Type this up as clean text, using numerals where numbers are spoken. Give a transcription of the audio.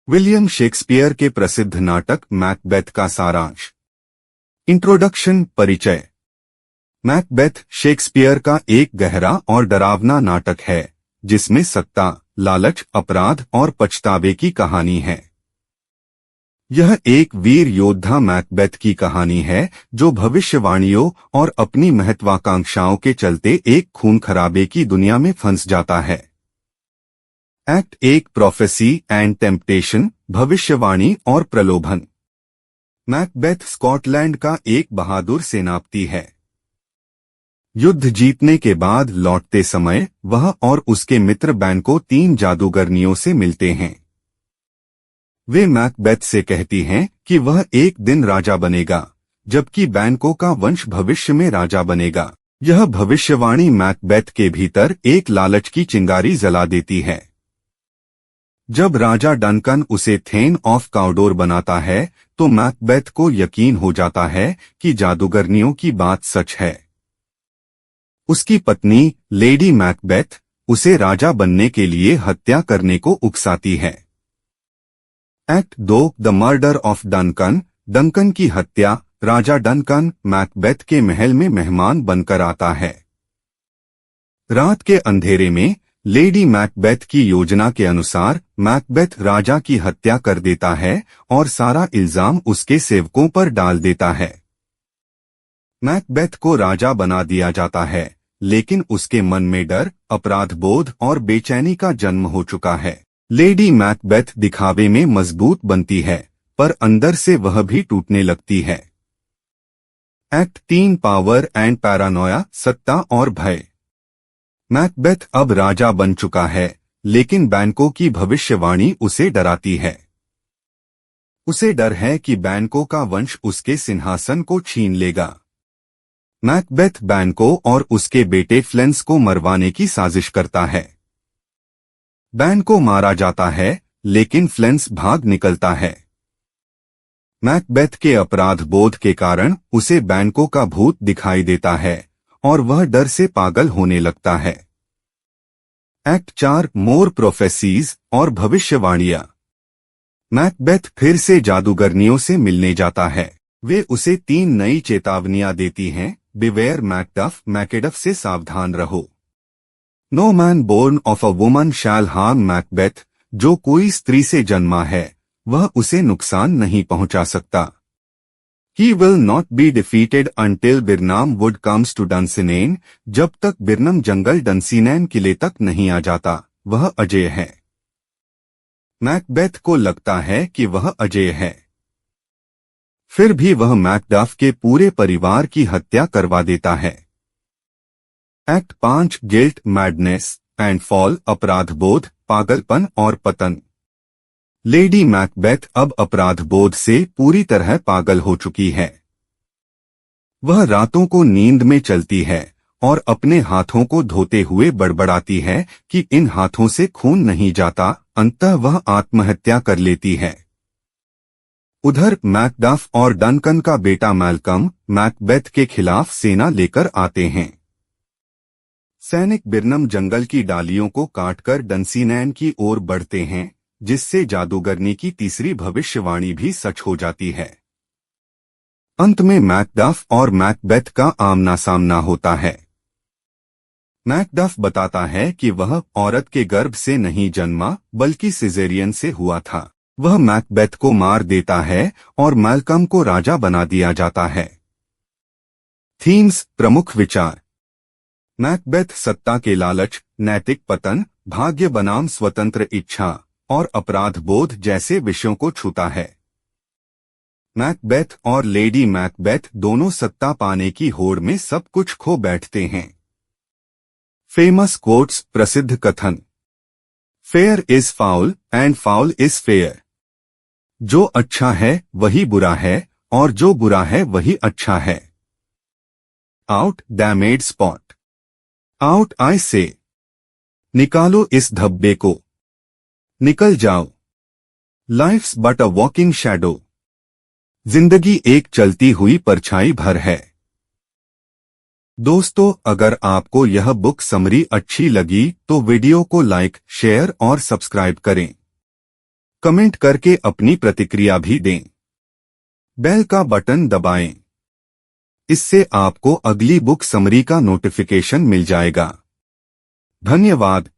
William Shakespeare के प्रसिद्ध नाटक मैकबेथ का सारांश। इंट्रोडक्शन, परिचय। मैकबेथ शेक्सपियर का एक गहरा और डरावना नाटक है जिसमें सत्ता, लालच, अपराध और पछतावे की कहानी है। यह एक वीर योद्धा मैकबेथ की कहानी है जो भविष्यवाणियों और अपनी महत्वाकांक्षाओं के चलते एक खून खराबे की दुनिया में फंस जाता है। एक्ट 1, प्रोफेसी एंड टेम्पटेशन, भविष्यवाणी और प्रलोभन। मैकबेथ स्कॉटलैंड का एक बहादुर सेनापति है। युद्ध जीतने के बाद लौटते समय वह और उसके मित्र बैंको 3 जादूगरनियों से मिलते हैं। वे मैकबेथ से कहती हैं कि वह एक दिन राजा बनेगा, जबकि बैंको का वंश भविष्य में राजा बनेगा। यह भविष्यवाणी मैकबेथ के भीतर एक लालच की चिंगारी जला देती है। जब राजा डनकन उसे थेन ऑफ काउडोर बनाता है तो मैकबेथ को यकीन हो जाता है कि जादूगरनियों की बात सच है। उसकी पत्नी लेडी मैकबेथ उसे राजा बनने के लिए हत्या करने को उकसाती है। Act 2, the murder of Duncan, Duncan की हत्या। राजा डनकन मैकबेथ के महल में मेहमान बनकर आता है। रात के अंधेरे में लेडी मैकबेथ की योजना के अनुसार मैकबेथ राजा की हत्या कर देता है और सारा इल्जाम उसके सेवकों पर डाल देता है। मैकबेथ को राजा बना दिया जाता है, लेकिन उसके मन में डर, अपराधबोध और बेचैनी का जन्म हो चुका है। लेडी मैकबेथ दिखावे में मजबूत बनती है, पर अंदर से वह भी टूटने लगती है। एक्ट 3, पावर एंड पैरानोया, सत्ता और भय। मैकबेथ अब राजा बन चुका है, लेकिन बैंको की भविष्यवाणी उसे डराती है। उसे डर है कि बैंको का वंश उसके सिंहासन को छीन लेगा। मैकबेथ बैंको और उसके बेटे फ्लेंस को मरवाने की साजिश करता है। बैंको मारा जाता है, लेकिन फ्लेंस भाग निकलता है। मैकबेथ के अपराध बोध के कारण उसे बैंको का भूत दिखाई देता है और वह डर से पागल होने लगता है। एक्ट 4, मोर प्रोफेसीज और भविष्यवाणियां। मैकबेथ फिर से जादूगरनियों से मिलने जाता है। वे उसे 3 नई चेतावनियां देती हैं। बिवेयर मैकडफ, मैकेडफ से सावधान रहो। No man born of a woman shall harm Macbeth, जो कोई स्त्री से जन्मा है वह उसे नुकसान नहीं पहुंचा सकता। He will not be defeated until Birnam wood comes to Dunsinane, जब तक बिरनम जंगल डंसीनैन किले तक नहीं आ जाता वह अजेय है। मैकबेथ को लगता है कि वह अजेय है, फिर भी वह मैकडफ के पूरे परिवार की हत्या करवा देता है। Act 5, guilt, madness and fall, अपराधबोध, पागलपन और पतन। लेडी मैकबेथ अब अपराधबोध से पूरी तरह पागल हो चुकी है। वह रातों को नींद में चलती है और अपने हाथों को धोते हुए बड़बड़ाती है कि इन हाथों से खून नहीं जाता। अंततः वह आत्महत्या कर लेती है। उधर मैकडफ और डनकन का बेटा मैल्कम मैकबेथ के खिलाफ सेना लेकर आते हैं। सैनिक बिरनम जंगल की डालियों को काटकर डंसीनैन की ओर बढ़ते हैं, जिससे जादूगरनी की तीसरी भविष्यवाणी भी सच हो जाती है। अंत में मैकडफ और मैकबेथ का आमना सामना होता है। मैकडफ बताता है कि वह औरत के गर्भ से नहीं जन्मा बल्कि सिजेरियन से हुआ था। वह मैकबेथ को मार देता है और मैल्कम को राजा बना दिया जाता है। थीम्स, प्रमुख विचार। मैकबेथ सत्ता के लालच, नैतिक पतन, भाग्य बनाम स्वतंत्र इच्छा और अपराधबोध जैसे विषयों को छूता है। मैकबेथ और लेडी मैकबेथ दोनों सत्ता पाने की होड़ में सब कुछ खो बैठते हैं। फेमस कोट्स, प्रसिद्ध कथन। Fair is foul and foul is fair. जो अच्छा है वही बुरा है और जो बुरा है वही अच्छा है। Out, damned spot. Out, I say. निकालो इस धब्बे को। निकल जाओ। Life's but a walking shadow. जिंदगी एक चलती हुई परछाई भर है। दोस्तों, अगर आपको यह बुक समरी अच्छी लगी तो वीडियो को लाइक, शेयर और सब्सक्राइब करें। कमेंट करके अपनी प्रतिक्रिया भी दें। बेल का बटन दबाएं। इससे आपको अगली बुक समरी का नोटिफिकेशन मिल जाएगा। धन्यवाद।